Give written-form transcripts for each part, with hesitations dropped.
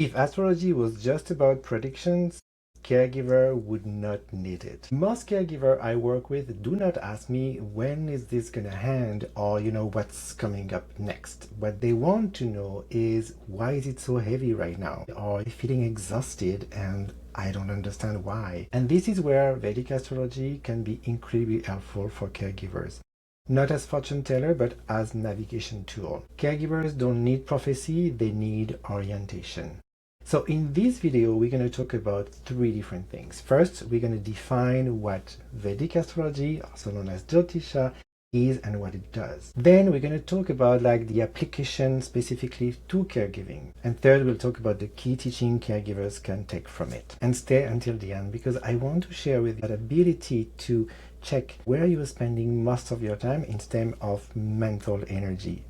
If astrology was just about predictions, caregiver would not need it. Most caregiver I work with do not ask me when is this gonna end or what's coming up next. What they want to know is why is it so heavy right now, or feeling exhausted and I don't understand why. And this is where Vedic astrology can be incredibly helpful for caregivers. Not as fortune teller, but as navigation tool. Caregivers don't need prophecy, they need orientation. So in this video, we're going to talk about three different things. First, we're going to define what Vedic astrology, also known as Jyotisha, is and what it does. Then we're going to talk about the application specifically to caregiving. And third, we'll talk about the key teaching caregivers can take from it. And stay until the end because I want to share with you that ability to check where you are spending most of your time instead of mental energy.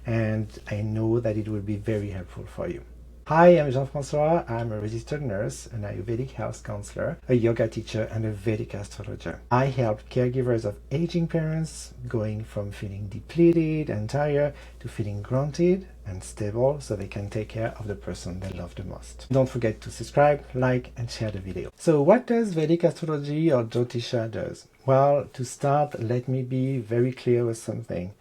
And I know that it will be very helpful for you. Hi, I'm Jean-François. I'm a registered nurse, an Ayurvedic health counselor, a yoga teacher, and a Vedic astrologer. I help caregivers of aging parents going from feeling depleted and tired to feeling grounded and stable so they can take care of the person they love the most. Don't forget to subscribe, like, and share the video. So what does Vedic astrology or Jyotisha does? Well, to start, let me be very clear with something.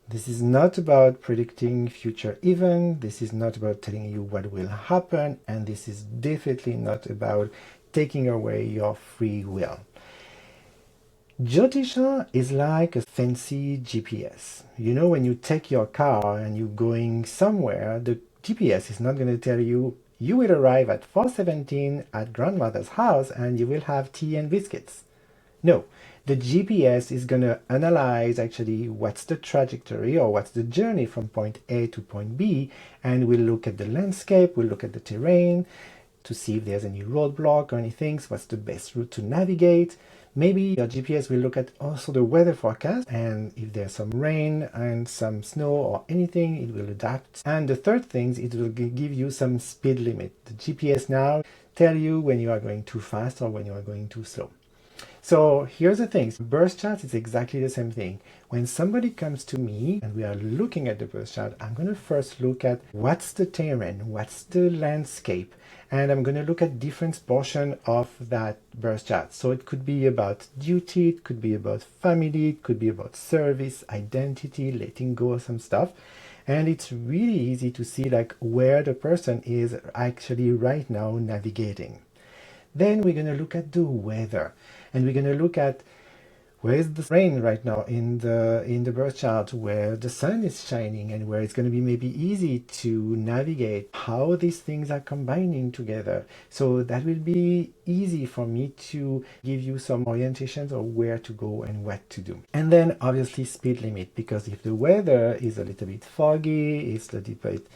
This is not about predicting future events, this is not about telling you what will happen, and this is definitely not about taking away your free will. Jyotisha is like a fancy GPS. You know, when you take your car and you're going somewhere, the GPS is not going to tell you, you will arrive at 4:17 at grandmother's house and you will have tea and biscuits. No, the GPS is going to analyze actually what's the trajectory or what's the journey from point A to point B, and we'll look at the landscape, we'll look at the terrain to see if there's any roadblock or anything, so what's the best route to navigate. Maybe your GPS will look at also the weather forecast, and if there's some rain and some snow or anything, it will adapt. And the third thing, it will give you some speed limit. The GPS now tell you when you are going too fast or when you are going too slow. So here's the thing, birth chart is exactly the same thing. When somebody comes to me and we are looking at the birth chart, I'm going to first look at what's the terrain, what's the landscape, and I'm going to look at different portions of that birth chart. So it could be about duty, it could be about family, it could be about service, identity, letting go of some stuff. And it's really easy to see where the person is actually right now navigating. Then we're going to look at the weather, and we're going to look at where is the rain right now in the birth chart, where the sun is shining, and where it's going to be maybe easy to navigate how these things are combining together. So that will be easy for me to give you some orientations of where to go and what to do. And then obviously speed limit, because if the weather is a little bit foggy, it's a little bit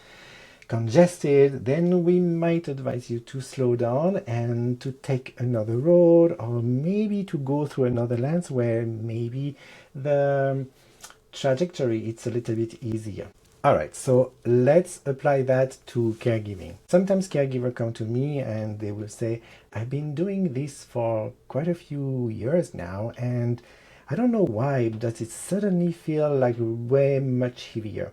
congested, then we might advise you to slow down and to take another road, or maybe to go through another lens where maybe the trajectory it's a little bit easier. All right, so let's apply that to caregiving. Sometimes caregivers come to me and they will say, I've been doing this for quite a few years now, and I don't know why, does it suddenly feel like way much heavier?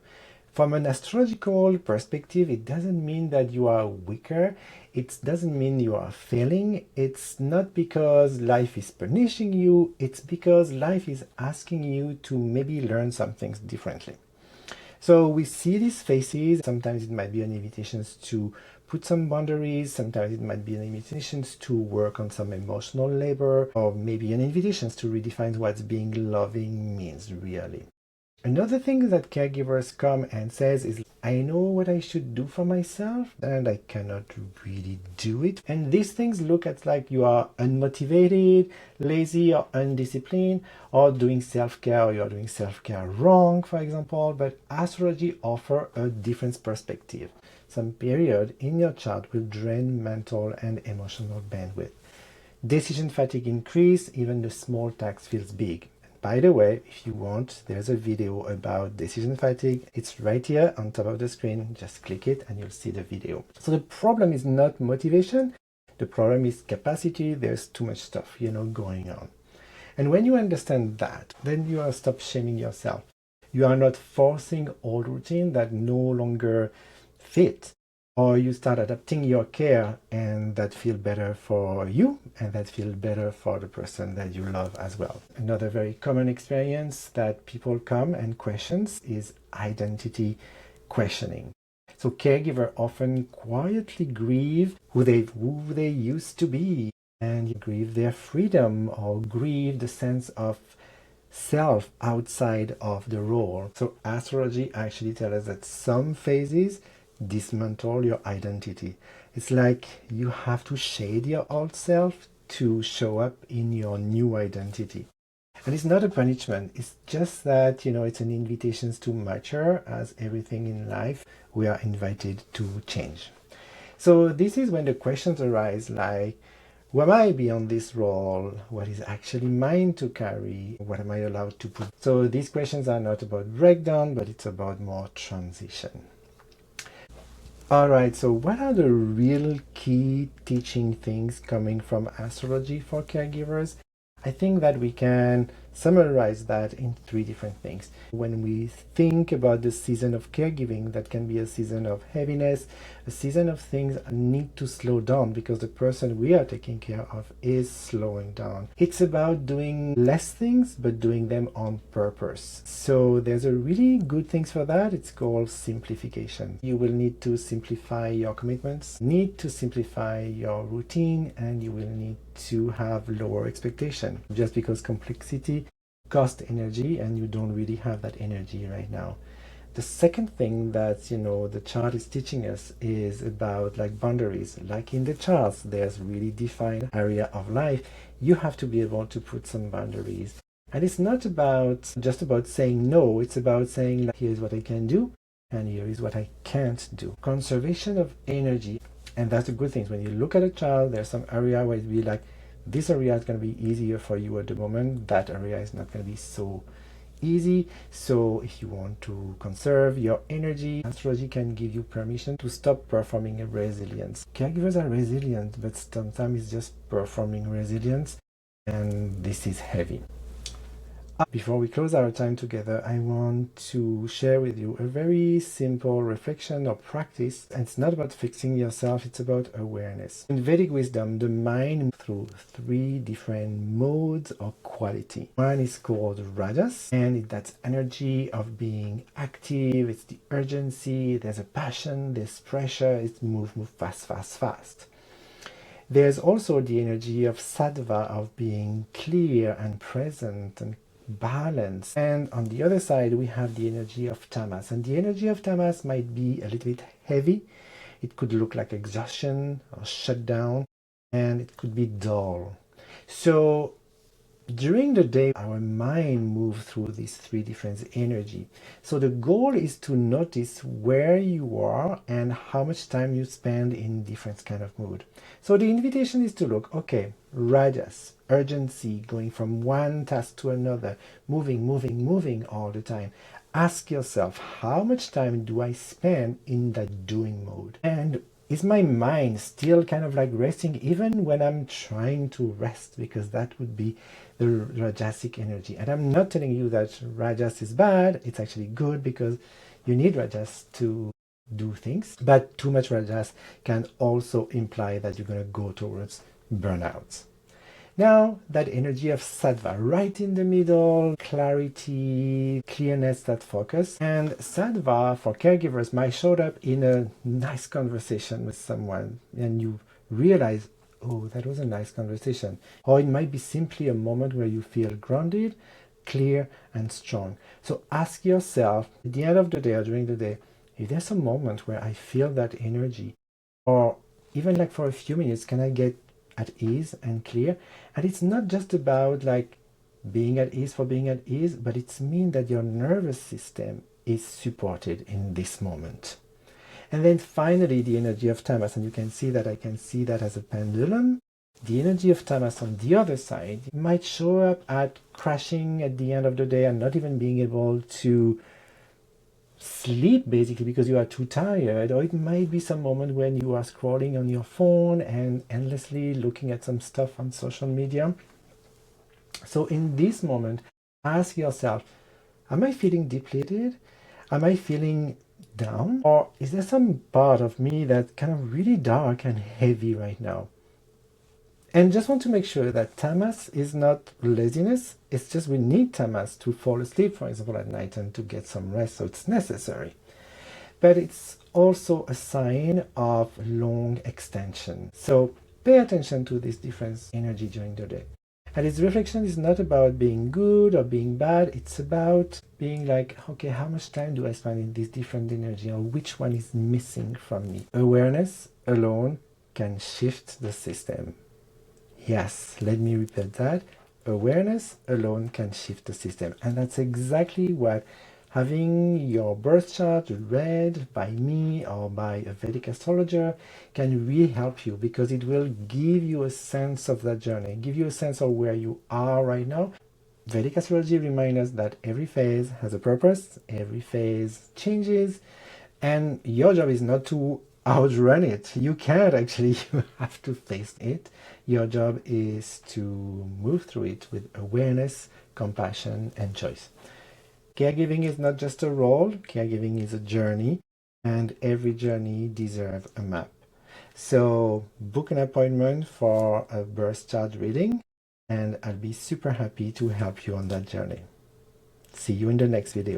From an astrological perspective, it doesn't mean that you are weaker. It doesn't mean you are failing. It's not because life is punishing you. It's because life is asking you to maybe learn some things differently. So we see these phases. Sometimes it might be an invitation to put some boundaries. Sometimes it might be an invitation to work on some emotional labor, or maybe an invitation to redefine what being loving means really. Another thing that caregivers come and says is, I know what I should do for myself and I cannot really do it. And these things look at like you are unmotivated, lazy, or undisciplined, or doing self-care, or you're doing self-care wrong, for example. But astrology offers a different perspective. Some period in your chart will drain mental and emotional bandwidth. Decision fatigue increase, even the small task feels big. By the way, if you want, there's a video about decision fatigue. It's right here on top of the screen. Just click it and you'll see the video. So the problem is not motivation. The problem is capacity. There's too much stuff, going on. And when you understand that, then you are stop shaming yourself. You are not forcing old routine that no longer fit. or you start adapting your care and that feel better for you and that feel better for the person that you love as well. Another very common experience that people come and questions is identity questioning. So caregiver often quietly grieve who they used to be, and grieve their freedom or grieve the sense of self outside of the role. So astrology actually tells us that some phases dismantle your identity. It's like you have to shade your old self to show up in your new identity. And it's not a punishment, it's just that, it's an invitation to mature. As everything in life, we are invited to change. So this is when the questions arise like, who am I beyond this role? What is actually mine to carry? What am I allowed to put? So these questions are not about breakdown, but it's about more transition. All right, so what are the real key teaching things coming from astrology for caregivers? I think that we can summarize that in three different things. When we think about the season of caregiving, that can be a season of heaviness, a season of things need to slow down because the person we are taking care of is slowing down. It's about doing less things, but doing them on purpose. So there's a really good things for that. It's called simplification. You will need to simplify your commitments, need to simplify your routine, and you will need to have lower expectation just because complexity costs energy and you don't really have that energy right now. The second thing that the chart is teaching us is about like boundaries. Like in the charts, there's really defined area of life. You have to be able to put some boundaries. And it's not just about saying no, it's about saying like, here's what I can do and here is what I can't do. Conservation of energy. And that's the good thing. When you look at a child, there's some area where it'd be like, this area is going to be easier for you at the moment. That area is not going to be so easy. So if you want to conserve your energy, astrology can give you permission to stop performing a resilience. Caregivers are resilient, but sometimes it's just performing resilience, and this is heavy. Before we close our time together, I want to share with you a very simple reflection or practice. And it's not about fixing yourself, it's about awareness. In Vedic wisdom, the mind moves through three different modes or quality. One is called Rajas, and that's energy of being active, it's the urgency, there's a passion, there's pressure, it's move fast, fast, fast. There's also the energy of Sattva, of being clear and present and balance. And on the other side, we have the energy of Tamas. And the energy of Tamas might be a little bit heavy. It could look like exhaustion or shutdown, and it could be dull. So during the day, our mind moves through these three different energy. So the goal is to notice where you are and how much time you spend in different kind of mood. So the invitation is to look, okay, rajas, urgency, going from one task to another, moving all the time. Ask yourself, how much time do I spend in that doing mode? And is my mind still kind of like resting even when I'm trying to rest? Because that would be the Rajasic energy. And I'm not telling you that Rajas is bad. It's actually good because you need Rajas to do things. But too much Rajas can also imply that you're going to go towards burnout. Now, that energy of Sattva, right in the middle, clarity, clearness, that focus. And Sattva for caregivers might show up in a nice conversation with someone and you realize, oh, that was a nice conversation. Or it might be simply a moment where you feel grounded, clear, and strong. So ask yourself, at the end of the day or during the day, if there's a moment where I feel that energy, or even like for a few minutes, can I get at ease and clear? And it's not just about like being at ease for being at ease, but it's mean that your nervous system is supported in this moment. And then finally, the energy of Tamas, and you can see that I can see that as a pendulum. The energy of Tamas on the other side might show up at crashing at the end of the day and not even being able to sleep basically because you are too tired, or it might be some moment when you are scrolling on your phone and endlessly looking at some stuff on social media. So in this moment, ask yourself, am I feeling depleted? Am I feeling down? Or is there some part of me that's kind of really dark and heavy right now? And just want to make sure that tamas is not laziness. It's just we need tamas to fall asleep, for example, at night and to get some rest. So it's necessary. But it's also a sign of long extension. So pay attention to this different energy during the day. And its reflection is not about being good or being bad. It's about being like, okay, how much time do I spend in this different energy, or which one is missing from me? Awareness alone can shift the system. Yes, let me repeat that. Awareness alone can shift the system. And that's exactly what having your birth chart read by me or by a Vedic astrologer can really help you, because it will give you a sense of that journey, give you a sense of where you are right now. Vedic astrology reminds us that every phase has a purpose, every phase changes, and your job is not to outrun it. You can't actually, you have to face it. Your job is to move through it with awareness, compassion, and choice. Caregiving is not just a role, caregiving is a journey, and every journey deserves a map. So book an appointment for a birth chart reading, and I'll be super happy to help you on that journey. See you in the next video.